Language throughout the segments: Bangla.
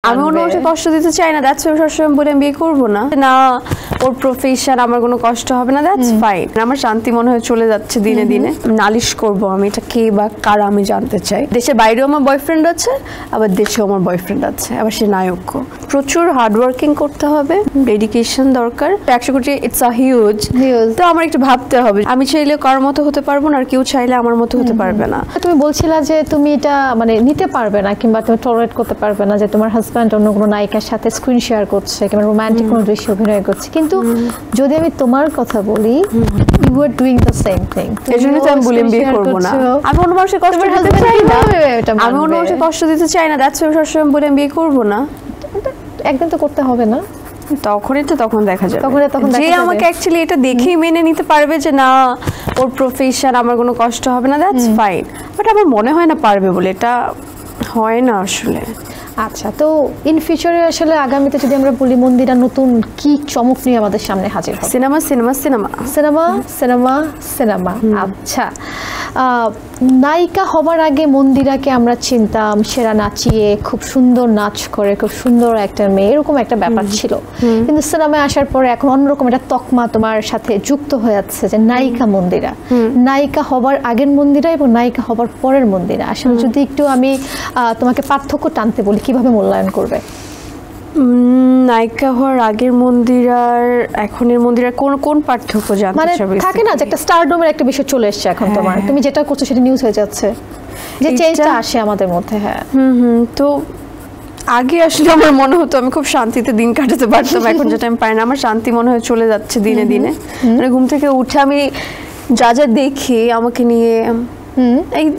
আমি অন্য মানুষকে কষ্ট দিতে চাই না, দ্যাটস ওয়াই সবসময় বলে আমি বিয়ে করবো না, না ওর প্রফেশন আমার কোনো কষ্ট হবে না, দ্যাটস ফাইন। আমার শান্তি মনে হয় চলে যাচ্ছে দিনে দিনে। নালিশ করব আমি, এটা কে বা কারা আমি জানতে চাই। দেশের বাইরেও আমার বয়ফ্রেন্ড আছে, আবার দেশেও আমার বয়ফ্রেন্ড আছে, আবার সে নায়ক। প্রচুর হার্ডওয়ার্কিং করতে হবে, ডেডিকেশন দরকার। 100 কোটি ইটস আ হিউজ। তো আমার একটু ভাবতে হবে, আমি চাইলে কার মতো হতে পারবো না, আর কেউ চাইলে আমার মতো হতে পারবে না। তুমি বলছিলা যে তুমি এটা মানে নিতে পারবে না কিংবা তুমি টলারেট করতে পারবে না যে তোমার হাজব্যান্ড অন্য কোনো নায়িকার সাথে স্ক্রিন শেয়ার করছে কিংবা রোমান্টিক কোনো দৃশ্য অভিনয় করছে, কিন্তু যদি আমি তোমার কথা বলি, you are doing the same thing. এজন্য তো আমি বলি বিয়ে করব না, আমি অন্য মানুষকে কষ্ট দিতে চাই না, আমি অন্য মানুষকে কষ্ট দিতে চাই না, দ্যাটস ওয়াই সবসময় বলি আমি বিয়ে করব না। একদিন তো করতে হবে না, তখন দেখা যাবে। যে আমাকে অ্যাকচুয়ালি এটা দেখেই মেনে নিতে পারবে যে না ওর প্রফেশন আমার কোনো কষ্ট হবে না, দ্যাটস ফাইন। বাট আমার মনে হয় না পারবে বলে, এটা হয় না আসলে। আচ্ছা, তো ইন ফিউচারে আসলে আগামীতে যদি আমরা বলি মন্দিরা নতুন কি চমক নিয়ে আমাদের সামনে হাজির হবে? Cinema cinema cinema cinema cinema cinema. আচ্ছা, নায়িকা হবার আগে মন্দিরাকে আমরা চিনতাম সেরা নাচিয়ে, খুব সুন্দর নাচ করে, খুব সুন্দর একটা মেয়ে, এরকম একটা ব্যাপার ছিল। কিন্তু সিনেমায় আসার পরে এখন অন্যরকম একটা তকমা তোমার সাথে যুক্ত হয়ে যাচ্ছে যে নায়িকা মন্দিরা। নায়িকা হবার আগের মন্দিরা এবং নায়িকা হবার পরের মন্দিরা, আসলে যদি একটু আমি তোমাকে পার্থক্য টানতে বলি, কিভাবে মূল্যায়ন করবে? নায়িকা হওয়ার আগের মন্দিরার এখনের মন্দিরার কোন কোন পার্থক্য জানতে চাইবে? থাকে না যে একটা স্টারডমের একটা বিষয় চলে এসেছে এখন, তোমার তুমি যেটা করছো সেটা নিউজ হয়ে যাচ্ছে, যে চেঞ্জটা আসে আমাদের মধ্যে। হ্যাঁ, তো আগে আসলে আমার মনে হতো আমি খুব শান্তিতে দিন কাটাতে পারতাম, এখন যেটা আমি পারি না। আমার শান্তি মনে হয় চলে যাচ্ছে দিনে দিনে। মানে ঘুম থেকে উঠে আমি যা যা দেখি আমাকে নিয়ে,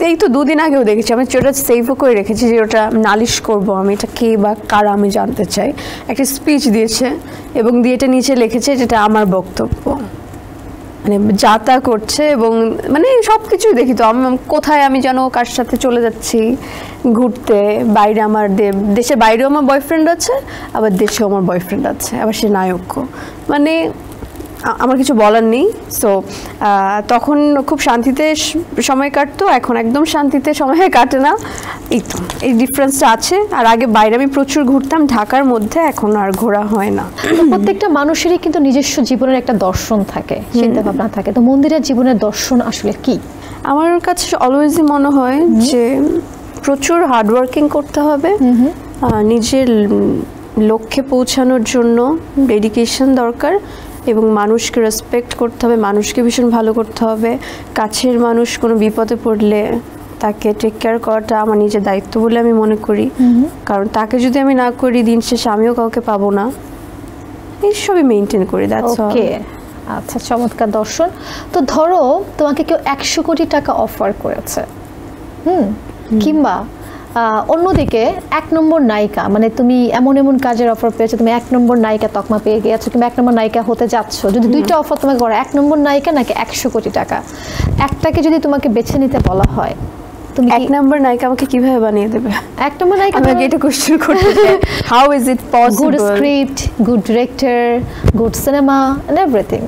এই তো 2 দিন আগেও দেখেছি, আমি ওটা সেভও করে রেখেছি যে ওটা নালিশ করব আমি, এটা কে বা কারা আমি জানতে চাই। একটা স্পিচ দিয়েছে এবং দিয়ে এটা নিচে লিখেছে যেটা আমার বক্তব্য, মানে যা তা করছে এবং মানে সব কিছুই দেখি। তো আমি কোথায় আমি যেন কার সাথে চলে যাচ্ছি ঘুরতে, বাইরে আমার দেশের বাইরেও আমার বয়ফ্রেন্ড আছে, আবার দেশেও আমার বয়ফ্রেন্ড আছে, আবার সে নায়ক। মানে আমার কিছু বলার নেই। সো তখন খুব শান্তিতে সময় কাটতো, এখন একদম শান্তিতে সময় কাটে না। এই ডিফারেন্সটা আছে। আর আগে বাইরে আমি প্রচুর ঘুরতাম ঢাকার মধ্যে, এখন আর ঘোরা হয় না। প্রত্যেকটা মানুষেরই কিন্তু নিজস্ব জীবনের একটা দর্শন থাকে, চিন্তা ভাবনা থাকে। তো মন্দিরের জীবনের দর্শন আসলে কি? আমার কাছে অলওয়েজই মনে হয় যে প্রচুর হার্ডওয়ার্কিং করতে হবে, নিজের লক্ষ্যে পৌঁছানোর জন্য ডেডিকেশন দরকার, এবং মানুষকে রেসপেক্ট করতে হবে, মানুষকে ভীষণ ভালো করতে হবে। কাছের মানুষ কোনো বিপদে পড়লে তাকে টেক কেয়ার করাটা আমার নিজের দায়িত্ব বলে আমি মনে করি, কারণ তাকে যদি আমি না করি দিন শেষে আমিও কাউকে পাবো না। এইসবই মেনটেন করি। ওকে, আচ্ছা, চমৎকার দর্শন। তো ধরো তোমাকে কেউ 100 কোটি টাকা অফার করেছে, কিংবা অন্যদিকে 1 নম্বর নায়িকা, মানে তুমি এমন এমন কাজের অফার পেয়েছো, তুমি 1 নম্বর নায়িকা তকমা পেয়ে গিয়েছো কিংবা 1 নম্বর নায়িকা হতে যাচ্ছ, যদি 2টা অফার তোমাকে করে, 1 নম্বর নায়িকা নাকি 100 কোটি টাকা, একটাকে যদি তোমাকে বেছে নিতে বলা হয়, তুমি 1 নম্বর নায়িকা আমাকে কিভাবে বানিয়ে দেবে? 1 নম্বর নায়িকা আমাকে এটা কোশ্চেন করতে চাই, how is it possible? Good script, good director, good cinema and everything.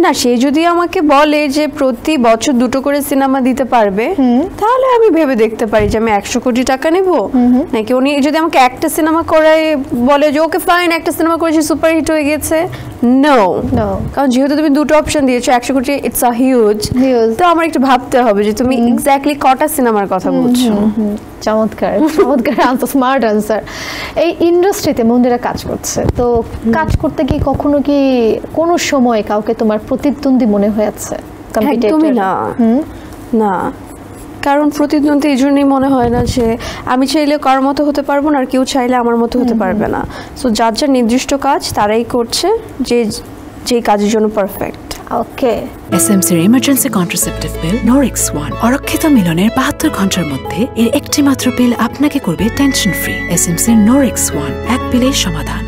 না, সে যদি আমাকে বলে যে প্রতি বছর 2টো করে সিনেমা দিতে পারবে, তাহলে আমি ভেবে দেখতে পারি যে আমি 100 কোটি টাকা নেব। নাকি উনি যদি আমাকে একটা সিনেমা করায় বলে যে ওকে ফাইন, একটা সিনেমা করেছি সুপার হিট হয়ে গেছে, নো। কারণ যেহেতু তুমি 2টো অপশন দিয়েছো, 100 কোটি ইটস আ হিউজ। তো আমার একটু ভাবতে হবে যে তুমি এক্স্যাক্টলি কটা সিনেমার কথা বলছো। চমৎকার, চমৎকার আনসার, স্মার্ট আনসার। এই ইন্ডাস্ট্রিতে মন্দিরা কাজ করছে, তো কাজ করতে গিয়ে কখনো কি কোনো সময় কাউকে তোমার প্রতিদ্বন্দ্বী মনে হয়েছে? একদমই না, না। কারণ প্রতিদ্বন্দ্বী এই জন্যই মনে হয় না যে আমি চাইলে কার মতো হতে পারবো না, আর কেউ চাইলে আমার মতো হতে পারবে না। সো যার যার নির্দিষ্ট কাজ তারাই করছে, যে কাজের জন্য পারফেক্ট। ওকে, এসএমসির ইমার্জেন্সি কন্ট্রাসেপটিভ পিল নরিক্স 1 অরক্ষিত মিলনের 72 ঘন্টার মধ্যে এর একটি মাত্র পিল আপনাকে করবে টেনশন ফ্রি। এসএমসির নরিক্স 1, এক পিলের সমাধান।